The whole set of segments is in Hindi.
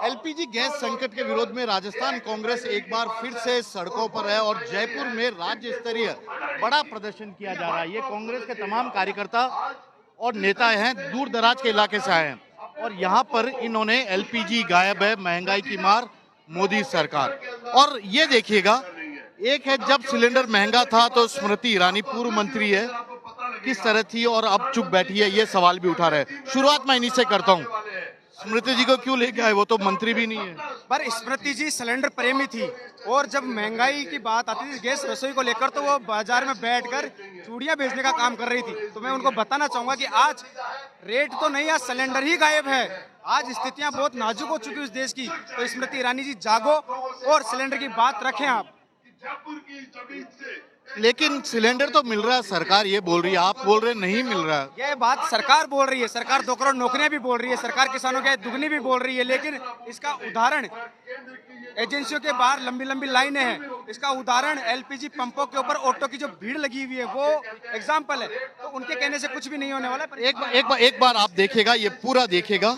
एलपीजी गैस संकट के विरोध में राजस्थान कांग्रेस एक बार फिर से सड़कों पर है और जयपुर में राज्य स्तरीय बड़ा प्रदर्शन किया जा रहा है। ये कांग्रेस के तमाम कार्यकर्ता और नेता हैं, दूर दराज के इलाके से आए हैं और यहाँ पर इन्होंने एलपीजी गायब है, महंगाई की मार, मोदी सरकार। और ये देखिएगा, एक है जब सिलेंडर महंगा था तो स्मृति ईरानी पूर्व मंत्री है, किस तरह थी और अब चुप बैठी है, ये सवाल भी उठा रहे हैं। शुरुआत मैं इन्हीं से करता हूँ, स्मृति जी को क्यों लेके आए? वो तो मंत्री भी नहीं है। पर स्मृति जी सिलेंडर प्रेमी थी और जब महंगाई की बात आती थी गैस रसोई को लेकर तो वो बाजार में बैठकर चूड़ियां बेचने का काम कर रही थी। तो मैं उनको बताना चाहूंगा कि आज रेट तो नहीं, आज सिलेंडर ही गायब है। आज स्थितियां बहुत नाजुक हो चुकी है इस देश की। तो स्मृति ईरानी जी जागो और सिलेंडर की बात रखें आप। लेकिन सिलेंडर तो मिल रहा है, सरकार ये बोल रही है, आप बोल रहे नहीं मिल रहा है। यह बात सरकार बोल रही है, सरकार 2 करोड़ नौकरियां भी बोल रही है, सरकार किसानों की दुगनी भी बोल रही है। लेकिन इसका उदाहरण एजेंसियों के बाहर लंबी लंबी लाइनें हैं, इसका उदाहरण एलपीजी पंपों के ऊपर ऑटो की जो भीड़ लगी हुई है वो एग्जाम्पल है। तो उनके कहने से कुछ भी नहीं होने वाला है। एक बार आप देखेगा, ये पूरा देखेगा,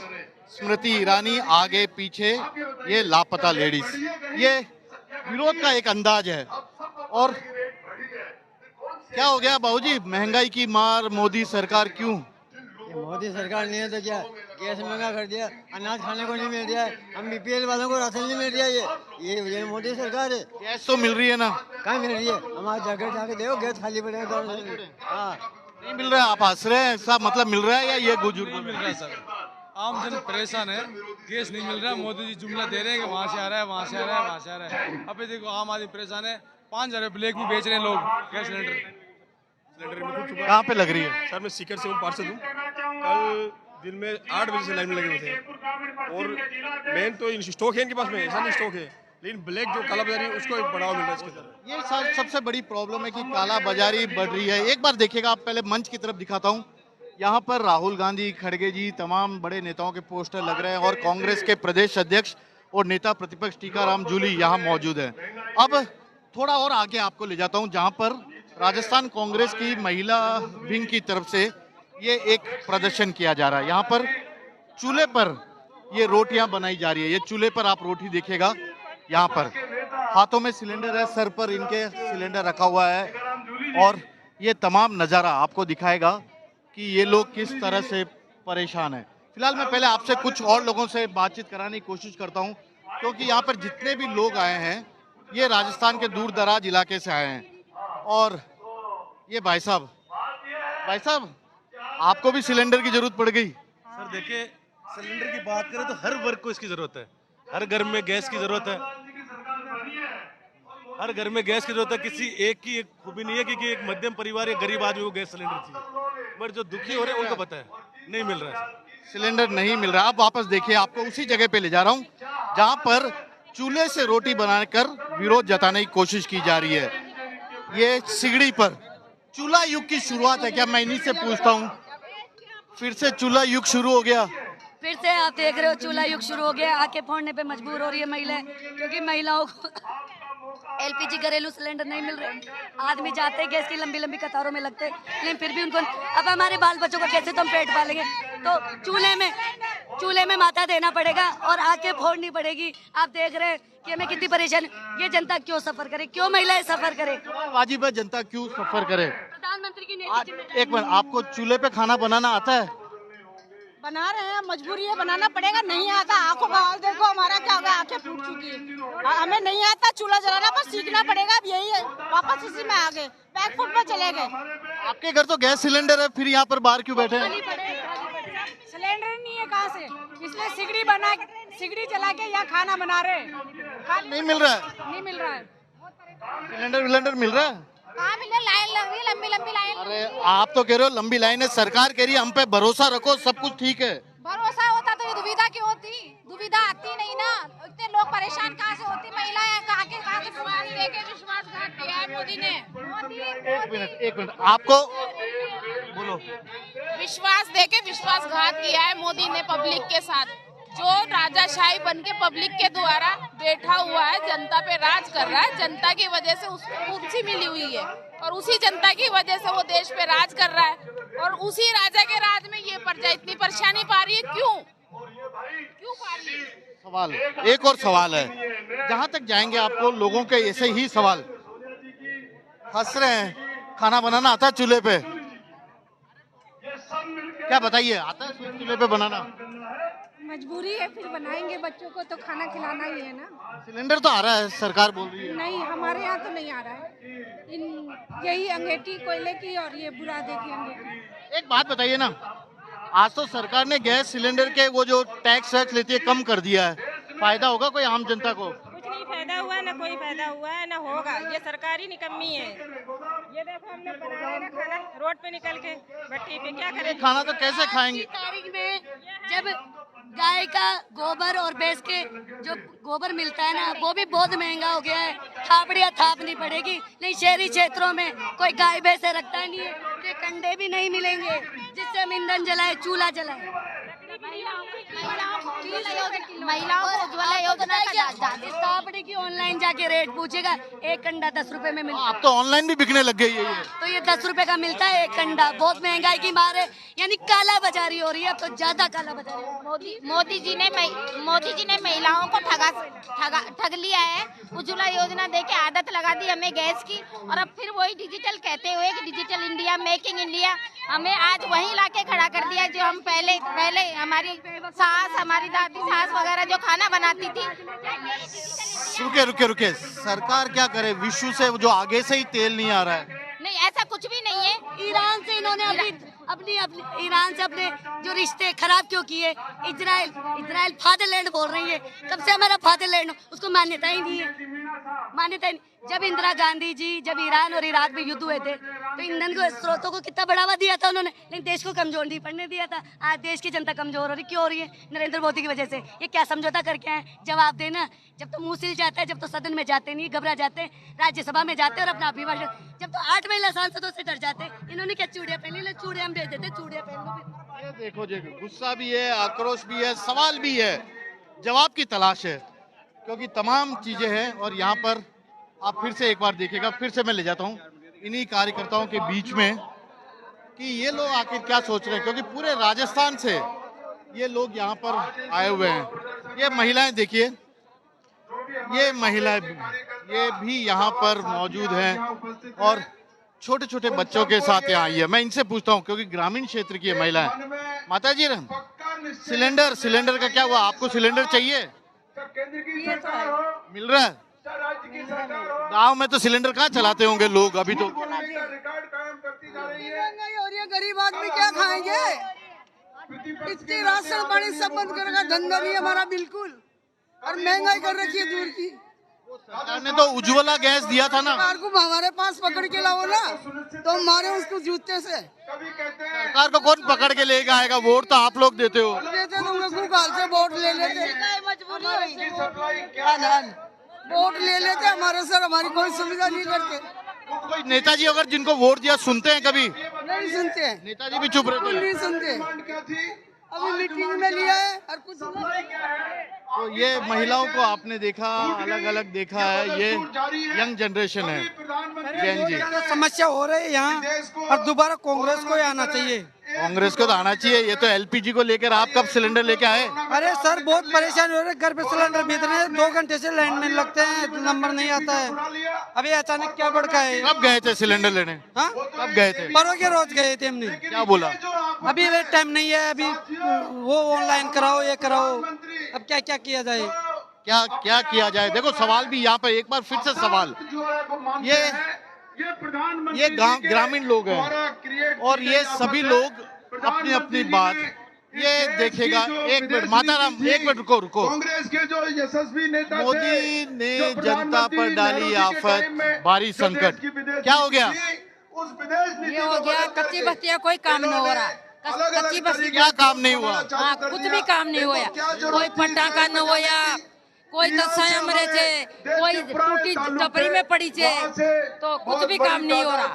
स्मृति ईरानी आगे पीछे, ये लापता लेडीज, ये विरोध का एक अंदाज है। और क्या हो गया बाबूजी, महंगाई की मार, मोदी सरकार क्यों? मोदी सरकार नहीं है तो क्या, गैस महंगा कर दिया, अनाज खाने को नहीं मिल रहा है, हम बीपीएल वालों को राशन नहीं मिल रहा है। ये मोदी सरकार है। गैस तो मिल रही है ना? कहाँ मिल रही है? हमारे जगह जाके देखो, गैस खाली पड़े हैं। हाँ, नहीं मिल रहा है, आप हंस रहे हैं, ऐसा मतलब मिल रहा है या ये बुजुर्ग मिल रहा है? सर, आम जन परेशान है, गैस नहीं मिल रहा है। मोदी जी जुमला दे रहे हैं कि वहाँ से आ रहा है, वहाँ से आ रहा है, वहाँ से आ रहा है। अभी देखो आम आदमी परेशान है, 5,000 ब्लैक में बेच रहे हैं लोग गैस सिलेंडर। कहाँ पे लग रही है? सर मैं सीकर से हूँ, पार्षद हूँ। कल दिन में 8 बजे से लाइन में लगे हुए थे और मेन तो स्टॉक है इनके पास में, ऐसा नहीं स्टॉक है, लेकिन ब्लैक जो काला बाजारी है उसको बढ़ावा मिल रहा है इसके तरफ। ये सबसे बड़ी प्रॉब्लम है कि काला बाजारी बढ़ रही है। एक बार देखिएगा, आप पहले मंच की तरफ दिखाता हूँ, यहाँ पर राहुल गांधी, खड़गे जी, तमाम बड़े नेताओं के पोस्टर लग रहे हैं और कांग्रेस के प्रदेश अध्यक्ष और नेता प्रतिपक्ष टीकाराम जूली यहाँ मौजूद है। अब थोड़ा और आगे आपको ले जाता हूँ, जहाँ पर राजस्थान कांग्रेस की महिला विंग की तरफ से ये एक प्रदर्शन किया जा रहा है। यहाँ पर चूल्हे पर ये रोटियां बनाई जा रही है। ये चूल्हे पर आप रोटी देखेगा, यहाँ पर हाथों में सिलेंडर है, सर पर इनके सिलेंडर रखा हुआ है और ये तमाम नज़ारा आपको दिखाएगा कि ये लोग किस तरह से परेशान हैं। फिलहाल मैं पहले आपसे कुछ और लोगों से बातचीत कराने की कोशिश करता हूँ, क्योंकि यहाँ पर जितने भी लोग आए हैं ये राजस्थान के दूर दराज इलाके से आए हैं। और ये भाई साहब, आपको भी सिलेंडर की जरूरत पड़ गई? सर देखिए, सिलेंडर की बात करें तो हर वर्ग को इसकी जरूरत है, हर घर में गैस की जरूरत है, हर घर में गैस की जरूरत है। किसी एक की एक खूबी नहीं है कि एक मध्यम परिवार या गरीब आदमी को गैस सिलेंडर चाहिए, मगर जो दुखी हो रहे हैं उनको पता है नहीं मिल रहा है, सिलेंडर नहीं मिल रहा। आप वापस देखिए, आपको उसी जगह पे ले जा रहा हूँ जहाँ पर चूल्हे से रोटी बनाकर विरोध जताने की कोशिश की जा रही है। ये सिगड़ी पर चूल्हा युग की शुरुआत है क्या? मैं इन्हीं से पूछता हूँ, फिर से चूल्हा युग शुरू हो गया? फिर से आप देख रहे हो चूल्हा युग शुरू हो गया। आके फोड़ने पे मजबूर हो रही है महिलाएं, क्योंकि महिलाओं को एलपीजी घरेलू सिलेंडर नहीं मिल रहे। आदमी जाते हैं गैस की लंबी लंबी कतारों में लगते, लेकिन फिर भी उनको, अब हमारे बाल बच्चों का कैसे तो हम पेट पालेंगे? तो चूल्हे में माथा देना पड़ेगा और आके फोड़नी पड़ेगी। आप देख रहे हैं कि हमें कितनी परेशानी, ये जनता क्यों सफर करे, क्यों महिलाएं सफर करे? वाजिब है, जनता क्यों सफर करे? प्रधानमंत्री की एक मिनट, आपको चूल्हे पे खाना बनाना आता है? बना रहे हैं, मजबूरी है, बनाना पड़ेगा। नहीं आता, आंखों का हाल देखो हमारा क्या हो गया, आंखें फूट चुकी है। हमें नहीं आता चूल्हा जलाना, बस सीखना पड़ेगा। अब यही है, वापस इसी में आ गए, बैक फुट पर चले गए। आपके घर तो गैस सिलेंडर है, फिर यहाँ पर बाहर क्यों बैठे हैं? सिलेंडर नहीं है कहाँ से, इसलिए सिगड़ी जला के यहाँ खाना बना रहे हैं। नहीं मिल रहा है? नहीं मिल रहा है। सिलेंडर मिल रहा है? कहाँ मिल रहा है? लाइन लग रही है, लंबी लंबी लाइन। अरे आप तो कह रहे हो लंबी लाइन है, सरकार कह रही है हम पे भरोसा रखो, सब कुछ ठीक है। भरोसा होता तो ये दुविधा क्यों होती? दुविधा आती नहीं ना, इतने लोग परेशान कहाँ से होती? महिलाएं कहाँ से विश्वास देके विश्वासघात किया है मोदी ने। एक मिनट, आपको बोलो। विश्वास देके विश्वासघात किया है मोदी ने पब्लिक के साथ। जो राजाशाही बन के पब्लिक के द्वारा बैठा हुआ है, जनता पे राज कर रहा है, जनता की वजह से उसको कुर्सी मिली हुई है और उसी जनता की वजह से वो देश पे राज कर रहा है। और उसी राजा के राज में ये प्रजा इतनी परेशानी पा रही है। क्यों पा रही है? सवाल, एक और सवाल है, जहां तक जाएंगे आपको लोगों के ऐसे ही सवाल हंस रहे हैं। खाना बनाना आता है चूल्हे पे? क्या बताइए, आता है चूल्हे पे बनाना? मजबूरी है, फिर बनाएंगे, बच्चों को तो खाना खिलाना ही है ना। सिलेंडर तो आ रहा है, सरकार बोल रही है। नहीं, हमारे यहाँ तो नहीं आ रहा है। यही अंगेठी कोयले की और ये बुरादे की अंगेठी। एक बात बताइए ना, आज तो सरकार ने गैस सिलेंडर के वो जो टैक्स लेती है कम कर दिया है, फायदा होगा कोई आम जनता को? कुछ नहीं फायदा हुआ है, ना कोई फायदा हुआ है, ना होगा। ये सरकारी निकम्मी है। ये देखो हमने बनाया ना खाना रोड पे निकल के भट्टी पे, क्या करें? खाना तो कैसे खाएंगे? तारीख में जब गाय का गोबर और भैंस के जो गोबर मिलता है ना, वो भी बहुत महंगा हो गया है। थापड़ियाँ थापनी पड़ेगी। नहीं, शहरी क्षेत्रों में कोई गाय भैंसे रखता नहीं है, तो कंडे भी नहीं मिलेंगे जिससे हम ईंधन जलाए, चूल्हा जलाए। महिलाओं को उज्ज्वला योजना का थापड़ी की ऑनलाइन जाके रेट पूछेगा, एक कंडा 10 रुपए में मिलता है। अब तो ऑनलाइन भी बिकने लग गई है ये। तो ये 10 रुपए का मिलता है एक कंडा। बहुत महंगाई की मार है, यानी काला बाजारी हो रही है, अब तो ज्यादा काला बाजारी। मोदी जी ने महिलाओं को ठग लिया है। उज्ज्वला योजना देके आदत लगा दी हमें गैस की, और अब फिर वही डिजिटल कहते हुए कि डिजिटल इंडिया, मेकिंग इंडिया, हमें आज वहीं लाके खड़ा कर दिया जो हम पहले हमारी सास, हमारी दादी सास वगैरह जो खाना बनाती थी। रुके, सरकार क्या करे? विश्व से जो आगे से ही तेल नहीं आ रहा है। नहीं, ऐसा कुछ भी नहीं है। ईरान से इन्होंने अपनी ईरान से अपने जो रिश्ते खराब क्यों किए? इजराइल फादरलैंड बोल रही है, कब से हमारा फादरलैंड, उसको मान्यता ही नहीं है, मान्यता ही नहीं। जब इंदिरा गांधी जी, जब ईरान और इराक में युद्ध हुए थे, तो ईंधन को स्रोतों को कितना बढ़ावा दिया था उन्होंने, लेकिन देश को कमजोर नहीं पड़ने दिया था। आज देश की जनता कमजोर हो रही, क्यों हो रही है? नरेंद्र मोदी की वजह से। ये क्या समझौता करके आए? जवाब देना। जब तो मुंह सिल जाता है, जब तो सदन में जाते नहीं, घबरा जाते, राज्यसभा में जाते और अपना अभिभाषण, जब तो 8 महिला सांसदों से डर जाते। इन्होंने क्या चूड़ियां पहन ली? चूड़ियां हम भेज देते, चूड़ियां पहन लो। ये देखो जी, गुस्सा भी है, आक्रोश भी है, सवाल भी है, जवाब की तलाश है, क्योंकि तमाम चीजें हैं। और यहाँ पर आप फिर से एक बार देखिएगा, फिर से मैं ले जाता हूँ इन्हीं कार्यकर्ताओं के बीच में कि ये लोग आखिर क्या सोच रहे हैं, क्योंकि पूरे राजस्थान से ये लोग यहाँ पर आए हुए हैं। ये महिलाएं देखिए, ये महिलाएं ये भी यहाँ पर मौजूद हैं और छोटे छोटे बच्चों के साथ यहाँ आई है। मैं इनसे पूछता हूँ, क्योंकि ग्रामीण क्षेत्र की है महिलाएं। माता जी, सिलेंडर का क्या हुआ? आपको सिलेंडर चाहिए? मिल रहा है? गांव में तो सिलेंडर कहाँ चलाते होंगे लोग अभी तो। महंगाई हो रही है, गरीब आदमी क्या खाएंगे? इतनी राशन पानी सब बंद करेगा, धंधा नहीं हमारा बिल्कुल, और महंगाई कर रखी है दूर की। सरकार ने तो उज्ज्वला गैस दिया था ना। सरकार को हमारे पास पकड़ के लाओ ना, तो हम मारे उसको जूते से। सरकार को कौन पकड़ के लेके आएगा? वोट तो आप लोग देते हो। देते तो गाल से वोट ले लेते, वोट ले लेते हमारे सर, हमारी कोई सुविधा नहीं करते। कोई नेताजी अगर जिनको वोट दिया सुनते हैं कभी? नहीं सुनते हैं, नेताजी भी चुप रहते हैं। नहीं सुनते। अभी मीटिंग में लिया है और कुछ तो ये महिलाओं को आपने देखा, अलग अलग देखा है, ये यंग जनरेशन है। जैन जी, समस्या हो रही है यहाँ, और दोबारा कांग्रेस को ही आना चाहिए। कांग्रेस को तो आना चाहिए। ये तो एलपीजी को लेकर आप कब सिलेंडर लेके आए? अरे सर, बहुत परेशान हो रहे, घर पे सिलेंडर भेज रहे हैं, 2 घंटे से लाइन में लगते हैं, नंबर नहीं आता है। अभी अचानक क्या भड़का है? कब गए थे सिलेंडर लेने? हाँ, कब गए थे? परसों के रोज गए थे हमने। क्या बोला? अभी टाइम नहीं है, अभी वो ऑनलाइन कराओ, ये कराओ। अब क्या क्या किया जाए? क्या क्या किया जाए? देखो, सवाल भी यहाँ पर एक बार फिर से सवाल, ये ग्रामीण लोग हैं और ये सभी लोग अपनी अपनी बात ये देखेगा। एक मिनट माताराम, एक मिनट रुको। कांग्रेस के जो यशस्वी नेता मोदी ने जनता पर डाली आफत, भारी संकट, क्या हो गया? ये हो गया, कच्ची बस्तियाँ कोई काम नहीं हो रहा। कच्ची बस्ती क्या काम नहीं हुआ? हाँ, कुछ भी काम नहीं हुआ। कोई पट्टा का न होया, कोई दसाया मरे थे, कोई टूटी टपरी में पड़ी थे, तो कुछ भी काम नहीं हो रहा।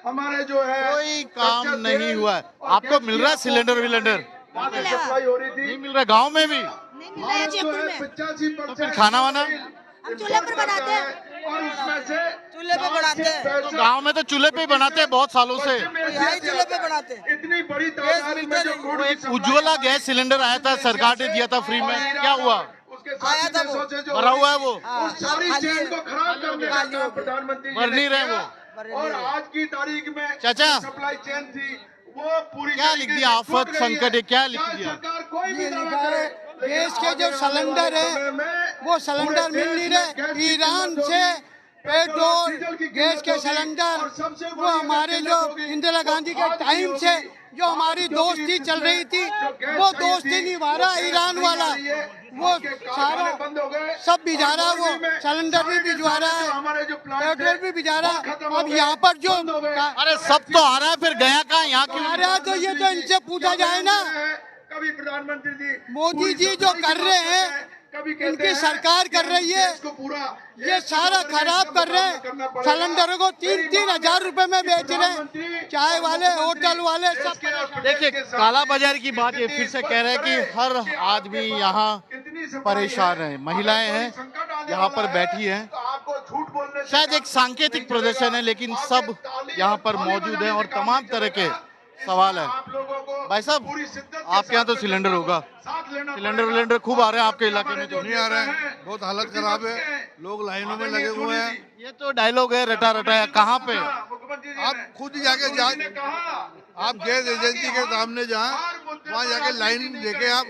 हमारे जो है कोई काम नहीं हुआ। आपको मिल रहा है सिलेंडर विलेंडर? नहीं मिल रहा। गांव में भी तो फिर खाना वाना हम चूल्हे पर बनाते हैं, और उसमें से चूल्हे पे बनाते हैं। तो गांव में तो चूल्हे पे ही बनाते हैं बहुत सालों से। यही चूल्हे पे बनाते हैं। इतनी बड़ी तादाद में जो उज्ज्वला गैस सिलेंडर आया था, सरकार ने दिया था फ्री में, क्या हुआ? आया था वो। भरा हुआ है वो, हाँ, उस सारी खाली चेन को खराब करने का खाली हो काम गया। प्रधानमंत्री जी भर ने नहीं रहे किया। वो। और आज की तारीख में चाचा, सप्लाई चेन थी वो पूरी क्या लिख दिया? आफत संकट है, क्या लिख दिया? सरकार कोई भी ये दावा लिखा है करे, गैस के लेकिन जो आगे आने सिलेंडर वाले है समय में वो सिलेंडर पूरे मिल नहीं देश में रहे। गैस की ईरान किल्लत से होगी, पेट्रोल डीजल की गैस किल्लत के होगी, सिलेंडर और सबसे वो बड़ी हमारे किल्लत जो होगी, इंदिरा गांधी के वो आग की टाइम से होगी। जो हमारी दोस्ती चल रही थी वो दोस्ती निभा रहा ईरान वाला, वो सारा सब भिजा रहा, वो सिलेंडर भी भिजवा रहा है, पेट्रोल भी भिजा रहा है। अब यहाँ पर जो अरे सब तो आ रहा है, फिर गया कहाँ? यहाँ क्यों? आ रहा है तो ये तो इनसे पूछा जाए ना। कभी प्रधानमंत्री जी मोदी जी जो कर रहे हैं, इनकी सरकार कर रही है, ये सारा खराब कर रहे हैं। सिलेंडरों को 3-3 हजार रुपए में बेच रहे हैं, चाय वाले, होटल वाले सब। देखिए, काला बाजार की बात ये फिर से कह रहे हैं कि हर आदमी यहाँ परेशान है। महिलाएं हैं यहाँ पर बैठी हैं, शायद एक सांकेतिक प्रदर्शन है, लेकिन सब यहाँ पर मौजूद हैं और तमाम तरह के सवाल है। भाई साहब, आपके यहाँ तो सिलेंडर होगा, सिलेंडर खूब आ रहे हैं आपके इलाके में? तो नहीं आ रहे हैं, बहुत हालत खराब है, लोग लाइनों में लगे हुए हैं। ये तो डायलॉग है रटा रटा। कहाँ पे? आप खुद जाके आप गैस एजेंसी के सामने वहाँ जाके लाइन देखे आप,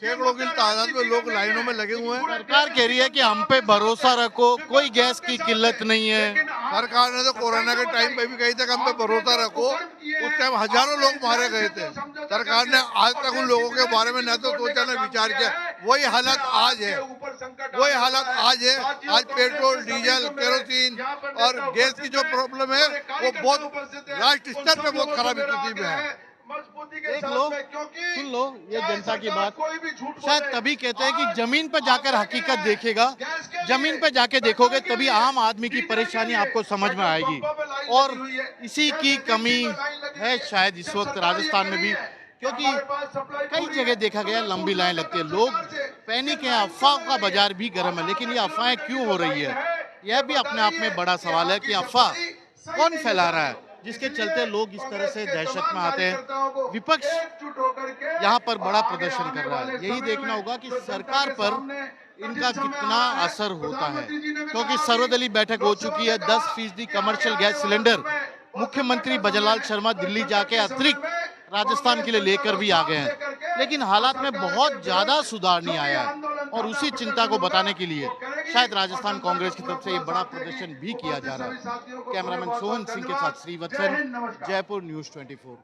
सैकड़ों की तादाद में लोग लाइनों में लगे हुए हैं। सरकार कह रही है कि हम पे भरोसा रखो, कोई गैस की किल्लत नहीं है। सरकार ने तो कोरोना के टाइम पे भी कही था कि हम पे भरोसा रखो, उस टाइम हजारों लोग मारे गए थे। सरकार ने आज तक उन लोगों के बारे में न तो सोचा न विचार किया। वही हालत आज है, वही हालत आज है। आज पेट्रोल, डीजल, केरोसिन और गैस की जो प्रॉब्लम है वो बहुत राष्ट्रीय स्तर पे बहुत खराब स्थिति में है। देख लो, सुन लो, ये जनता की बात। शायद तभी कहते हैं कि जमीन पर जाकर हकीकत देखेगा, जमीन पर जाके देखोगे तभी आम आदमी की परेशानी आपको समझ में आएगी। और इसी की कमी है शायद इस वक्त राजस्थान में भी, क्योंकि कई जगह देखा गया लंबी लाइन लगती है, लोग पैनिक हैं, अफवाह का बाजार भी गर्म है। लेकिन ये अफवाहें क्यों हो रही है, यह भी अपने आप में बड़ा सवाल है कि अफवाह कौन फैला रहा है, जिसके चलते लोग इस तरह से दहशत में आते हैं। विपक्ष यहाँ पर बड़ा प्रदर्शन कर रहा है। यही देखना होगा कि सरकार पर इनका कितना असर होता है, क्योंकि सर्वदलीय बैठक हो चुकी है। 10% कमर्शियल गैस सिलेंडर मुख्यमंत्री बजरलाल शर्मा दिल्ली जाके अतिरिक्त राजस्थान के लिए लेकर भी आ गए हैं, लेकिन हालात में बहुत ज्यादा सुधार नहीं आया है। और उसी चिंता को बताने के लिए शायद राजस्थान कांग्रेस की तरफ से ये बड़ा प्रदर्शन भी किया जा रहा है। कैमरामैन सोहन सिंह के साथ श्रीवत्सन, जयपुर न्यूज़ 24।